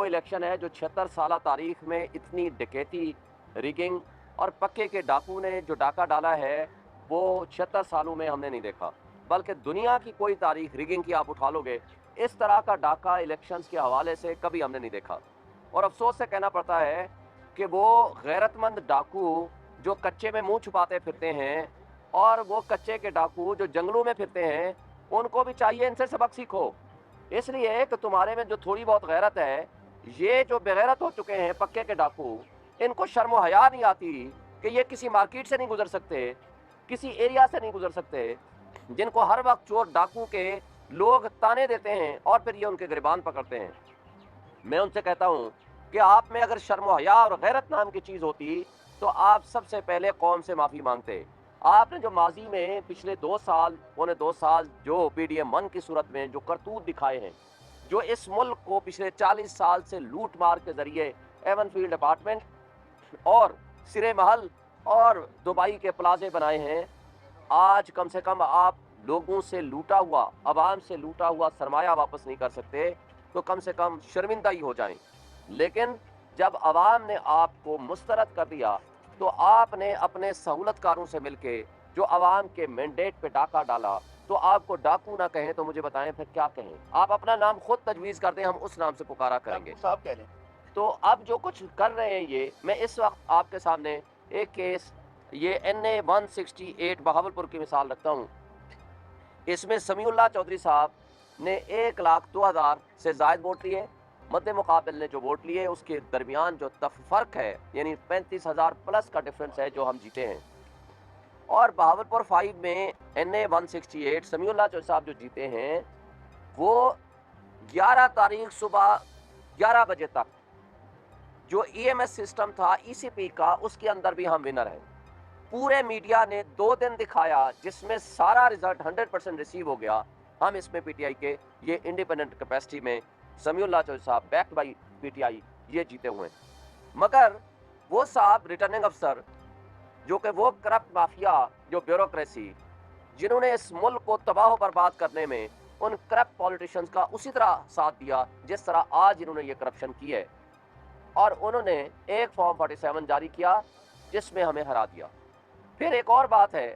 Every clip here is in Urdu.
وہ الیکشن ہے جو 76 سالہ تاریخ میں اتنی ڈکیتی، ریگنگ اور پکے کے ڈاکو نے جو ڈاکہ ڈالا ہے وہ 76 سالوں میں ہم نے نہیں دیکھا، بلکہ دنیا کی کوئی تاریخ ریگنگ کی آپ اٹھا لو گے، اس طرح کا ڈاکہ الیکشنز کے حوالے سے کبھی ہم نے نہیں دیکھا۔ اور افسوس سے کہنا پڑتا ہے کہ وہ غیرت مند ڈاکو جو کچے میں منہ چھپاتے پھرتے ہیں، اور وہ کچے کے ڈاکو جو جنگلوں میں پھرتے ہیں، ان کو بھی چاہیے ان سے سبق سیکھو۔ اس لیے کہ تمہارے میں جو تھوڑی بہت غیرت ہے، یہ جو بغیرت ہو چکے ہیں پکے کے ڈاکو، ان کو شرم و حیا نہیں آتی کہ یہ کسی مارکیٹ سے نہیں گزر سکتے، کسی ایریا سے نہیں گزر سکتے، جن کو ہر وقت چور ڈاکو کے لوگ تانے دیتے ہیں اور پھر یہ ان کے گریبان پکڑتے ہیں۔ میں ان سے کہتا ہوں کہ آپ میں اگر شرم و حیا اور غیرت نام کی چیز ہوتی تو آپ سب سے پہلے قوم سے معافی مانگتے۔ آپ نے جو ماضی میں پچھلے 2 سال جو پی ڈی ایم 1 کی صورت میں جو کرتوت دکھائے ہیں، جو اس ملک کو پچھلے 40 سال سے لوٹ مار کے ذریعے ایون فیلڈ اپارٹمنٹ اور سرے محل اور دبئی کے پلازے بنائے ہیں، آج کم سے کم آپ لوگوں سے لوٹا ہوا، عوام سے لوٹا ہوا سرمایہ واپس نہیں کر سکتے تو کم سے کم شرمندہ ہی ہو جائیں۔ لیکن جب عوام نے آپ کو مسترد کر دیا تو آپ نے اپنے سہولت کاروں سے مل کے جو عوام کے مینڈیٹ پہ ڈاکہ ڈالا، تو آپ کو ڈاکو نہ کہیں تو مجھے بتائیں پھر کیا کہیں؟ آپ اپنا نام خود تجویز کر دیں، ہم اس نام سے پکارا کریں گے۔ صاحب کہہ لیں۔ تو اب جو کچھ کر رہے ہیں یہ، میں اس وقت آپ کے سامنے ایک کیس، یہ NA 168 بہاولپور کی مثال رکھتا ہوں۔ اس میں سمیع اللہ چودھری صاحب نے 1,02,000 سے زائد ووٹ لیے، مد مقابل نے جو ووٹ لیے اس کے درمیان جو فرق ہے، یعنی 35,000 پلس کا ڈفرنس ہے، جو ہم جیتے ہیں۔ اور بہاولپور 5 میں NA 168 سمیع اللہ چودھری صاحب جو جیتے ہیں، وہ 11 تاریخ صبح 11 بجے تک جو EMS سسٹم تھا ECP کا، اس کے اندر بھی ہم ونر ہیں۔ پورے میڈیا نے 2 دن دکھایا جس میں سارا رزلٹ 100% ریسیو ہو گیا۔ ہم اس میں پی ٹی آئی کے یہ انڈیپینڈنٹ کیپیسٹی میں سمیع اللہ چودھری صاحب backed by P T I یہ جیتے ہوئے ہیں۔ مگر وہ صاحب ریٹرننگ افسر جو کہ وہ کرپٹ مافیا، جو بیوروکریسی، جنہوں نے اس ملک کو تباہ و برباد کرنے میں ان کرپٹ پولیٹیشنز کا اسی طرح ساتھ دیا جس طرح آج انہوں نے یہ کرپشن کی ہے، اور انہوں نے ایک فارم 47 جاری کیا جس میں ہمیں ہرا دیا۔ پھر ایک اور بات ہے،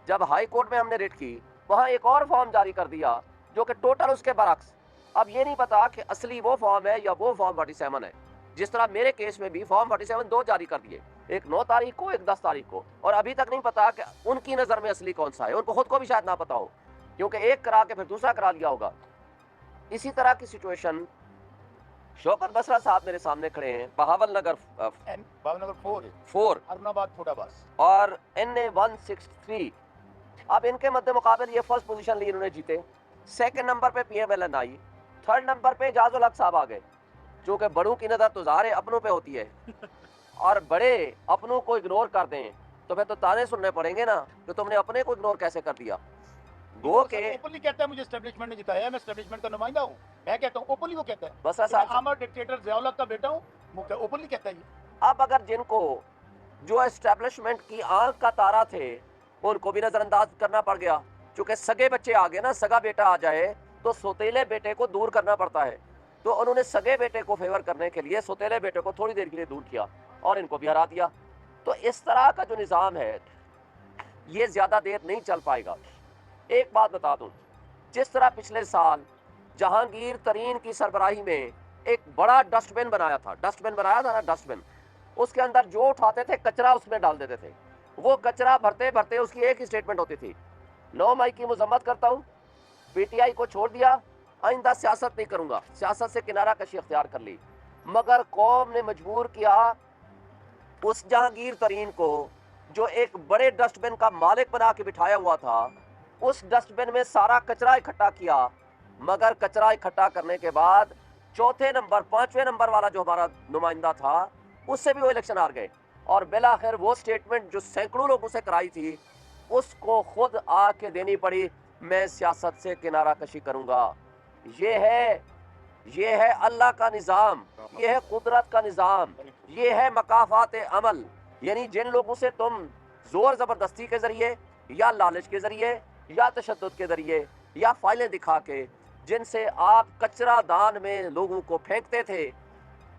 جب ہائی کورٹ میں ہم نے ریٹ کی، وہاں ایک اور فارم جاری کر دیا جو کہ ٹوٹل اس کے برعکس۔ اب یہ نہیں پتا کہ اصلی وہ فارم ہے یا وہ فارم 47 ہے۔ جس طرح میرے کیس میں بھی فارم 47 2 جاری کر دیے، ایک 9 تاریخ کو، ایک 10 تاریخ کو، اور ابھی تک نہیں پتا کہ ان کی نظر میں اصلی کون سا ہے۔ ان کو خود کو بھی شاید نہ پتا ہو، کیونکہ ایک کرا کے پھر دوسرا کرا لیا ہوگا۔ اسی طرح کی سچویشن شوکت بسرا صاحب میرے سامنے کھڑے ہیں، بہاول نگر 4 ارون آباد فوٹا باس اور NA 163۔ اب ان کے مد مقابل یہ فرسٹ پوزیشن لی، انہوں نے جیتے۔ سیکنڈ نمبر پہ PMLN آئی، تھرڈ نمبر پہ اعجاز الحق صاحب آ گئے۔ چونکہ بڑوں کی نظر تو ظاہر ہے اپنوں پہ ہوتی ہے، اور بڑے اپنوں کو اگنور کر دیں تو پھر تو تانے سننے پڑیں گے نا کہ تم نے اپنے کو اگنور کیسے کر دیا۔ گو کہ اوپنلی کہتا ہے مجھے اسٹیبلشمنٹ نے جتایا ہے، میں اسٹیبلشمنٹ کا نمائندہ ہوں، میں کہتا ہوں اوپنلی، وہ کہتا ہے بسرا صاحب عامر ڈکٹیٹر ضیاء الحق کا بیٹا ہوں، اوپنلی کہتا ہے یہ۔ اب اگر جن کو جو اسٹیبلشمنٹ کی آنکھ کا تارا تھے ان کو بھی نظر انداز کرنا پڑ گیا، چونکہ سگے بچے آ گئے نا، سگا بیٹا آ جائے تو سوتیلے بیٹے کو دور کرنا پڑتا ہے، تو انہوں نے سگے بیٹے کو فیور کرنے کے لیے سوتیلے بیٹے کو تھوڑی دیر کے لیے دور کیا اور ان کو بھی ہرا دیا۔ تو اس طرح کا جو نظام ہے یہ زیادہ دیر نہیں چل پائے گا۔ ایک بات بتا دوں، جس طرح پچھلے سال جہانگیر ترین کی سربراہی میں ایک بڑا ڈسٹ بن بنایا تھا نا، ڈسٹ بن، اس کے اندر جو اٹھاتے تھے کچرا اس میں ڈال دیتے تھے، وہ کچرا بھرتے بھرتے اس کی ایک ہی سٹیٹمنٹ ہوتی تھی، 9 مئی کی مذمت کرتا ہوں، پی ٹی آئی کو چھوڑ دیا، آئندہ سیاست نہیں کروں گا، سیاست سے کنارہ کشی اختیار کر لی۔ مگر قوم نے مجبور کیا اس جہانگیر ترین کو، جو ایک بڑے ڈسٹ بن کا مالک بنا کے بٹھایا ہوا تھا، اس ڈسٹ بن میں سارا کچرا اکٹھا کیا، مگر کچرا اکٹھا کرنے کے بعد چوتھے نمبر 5ویں نمبر والا جو ہمارا نمائندہ تھا، اس سے بھی وہ الیکشن ہار گئے، اور بالآخر وہ سٹیٹمنٹ جو سینکڑوں لوگوں سے کرائی تھی اس کو خود آ کے دینی پڑی، میں سیاست سے کنارہ کشی کروں گا۔ یہ ہے اللہ کا نظام، یہ ہے قدرت کا نظام، یہ ہے مکافات عمل، یعنی جن لوگوں سے تم زور زبردستی کے ذریعے یا لالچ کے ذریعے یا تشدد کے ذریعے یا فائلیں دکھا کے جن سے آپ کچرا دان میں لوگوں کو پھینکتے تھے،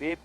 PP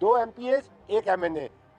2 MPs 1 MNA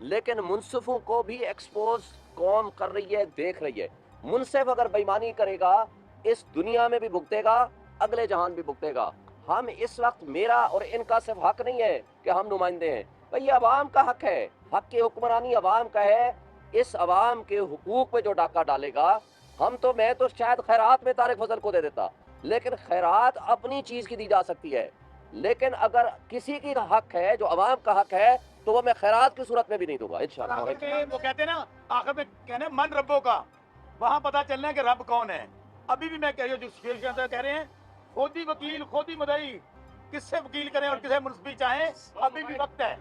لیکن منصفوں کو بھی ایکسپوز قوم کر رہی ہے، دیکھ رہی ہے۔ منصف اگر بےمانی کرے گا اس دنیا میں بھی بھگتے گا، اگلے جہان بھی بھگتے گا۔ ہم اس وقت میرا اور ان کا صرف حق نہیں ہے کہ ہم نمائندے ہیں، بھئی یہ عوام کا حق ہے، حق کی حکمرانی عوام کا ہے۔ اس عوام کے حقوق پہ جو ڈاکہ ڈالے گا، میں تو شاید خیرات میں طارق فضل کو دے دیتا، لیکن خیرات اپنی چیز کی دی جا سکتی ہے، لیکن اگر کسی کی حق ہے جو عوام کا حق ہے تو وہ میں خیرات کی صورت میں بھی نہیں دوں گا انشاءاللہ۔ آخر میں وہ کہتے ہیں نا، آخر میں کہنا ہے من ربوں کا، وہاں پتہ چلنا ہے کہ رب کون ہے۔ ابھی بھی میں کہہ رہی ہوں، جو شیخ صاحب کہہ رہے ہیں خود ہی وکیل خود ہی مدعی، کس سے وکیل کریں اور کسے منصفی چاہیں، ابھی بھی وقت ہے،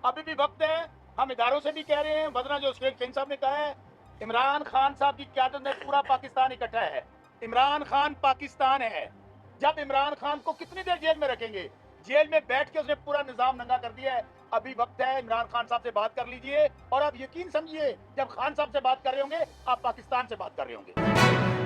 ابھی بھی وقت ہے۔ ہم اداروں سے بھی کہہ رہے ہیں، ورنہ جو شیخ کنگ صاحب نے کہا ہے، عمران خان صاحب کی قیادت میں پورا پاکستان اکٹھا ہے۔ عمران خان پاکستان ہے۔ جب عمران خان کو کتنی دیر جیل میں رکھیں گے؟ جیل میں بیٹھ کے اس نے پورا نظام ننگا کر دیا ہے۔ ابھی وقت ہے، عمران خان صاحب سے بات کر لیجئے، اور آپ یقین سمجھیے جب خان صاحب سے بات کر رہے ہوں گے آپ پاکستان سے بات کر رہے ہوں گے۔